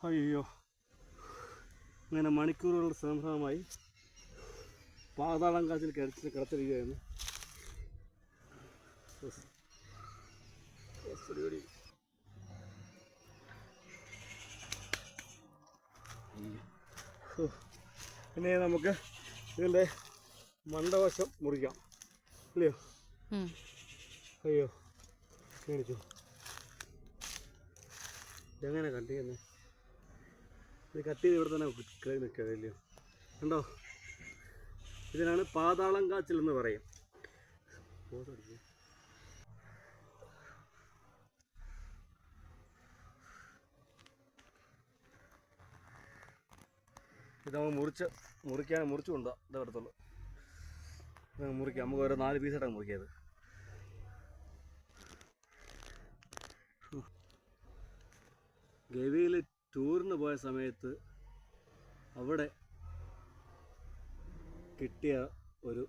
അയ്യോ, അങ്ങനെ മണിക്കൂറുകൾ ശ്രമമായി പാതാളം കാച്ചിൽ കിടത്തിരിക്കുകയായിരുന്നു. പിന്നെ നമുക്ക് ഇതിൻ്റെ മണ്ടവശം മുറിക്കാം, ഇല്ലയോ? അയ്യോ, ക്ഷീണിച്ചു. ഇതെങ്ങനെ കട്ട് ചെയ്യുന്നത്? ഇത് കട്ട് ചെയ്ത് ഇവിടെ തന്നെ നിൽക്കുക, ഇല്ലയോ? കണ്ടോ, ഇതിനാണ് പാതാളം കാച്ചിൽ എന്ന് പറയും. ഇത് നമുക്ക് മുറിച്ചു കൊണ്ടുപോകാം. ഇതേ അടുത്തുള്ളൂ മുറിക്കാം. നമുക്ക് ഓരോ 4 പീസായിട്ടാണ് മുറിക്കിയത്. ഗവിയിൽ ടൂറിന് പോയ സമയത്ത് അവിടെ കിട്ടിയ ഒരു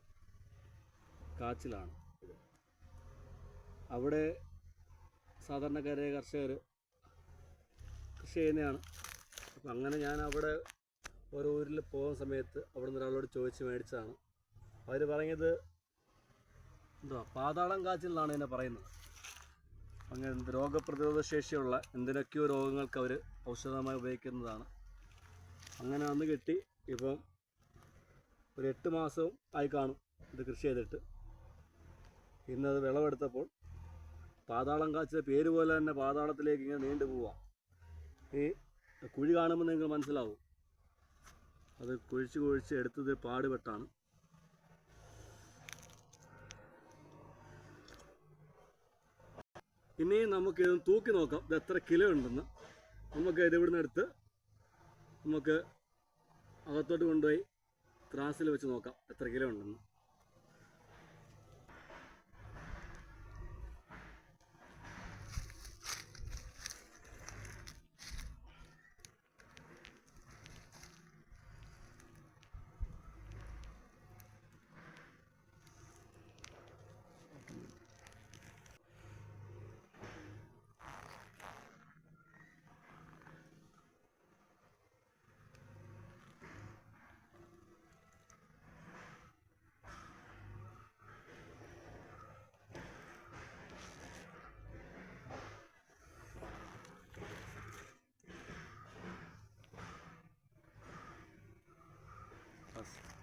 കാച്ചിലാണ് ഇത്. അവിടെ സാധാരണക്കാരായ കർഷകർ കൃഷി ചെയ്യുന്നതാണ്. അപ്പം അങ്ങനെ ഞാൻ അവിടെ ഓരോ ഊരിൽ പോകുന്ന സമയത്ത് അവിടെ നിന്ന് ഒരാളോട് ചോദിച്ച് മേടിച്ചതാണ്. അവർ പറഞ്ഞത് പാതാളം കാച്ചിൽ എന്നാണ് എന്നെ പറയുന്നത്. അങ്ങനെ രോഗപ്രതിരോധ ശേഷിയുള്ള എന്തിനൊക്കെയോ രോഗങ്ങൾക്ക് അവർ ഔഷധമായി ഉപയോഗിക്കുന്നതാണ്. അങ്ങനെ അന്ന് കിട്ടി. ഇപ്പം ഒരു 8 മാസവും ആയി കാണും ഇത് കൃഷി ചെയ്തിട്ട്. ഇന്നത് വിളവെടുത്തപ്പോൾ പാതാളം കാച്ചിലെ പേര് പോലെ തന്നെ പാതാളത്തിലേക്ക് ഇങ്ങനെ നീണ്ടു പോവാം. ഈ കുഴി കാണുമ്പോൾ നിങ്ങൾക്ക് മനസ്സിലാവും, അത് കുഴിച്ച് എടുത്തത് പാടുപെട്ടാണ്. ഇനിയും നമുക്കിത് തൂക്കി നോക്കാം, ഇത് എത്ര കിലോ ഉണ്ടെന്ന്. നമുക്ക് ഇത് ഇവിടുന്ന് എടുത്ത് നമുക്ക് അകത്തോട്ട് കൊണ്ടുപോയി ത്രാസിൽ വെച്ച് നോക്കാം എത്ര കിലോ ഉണ്ടെന്ന്. Yes.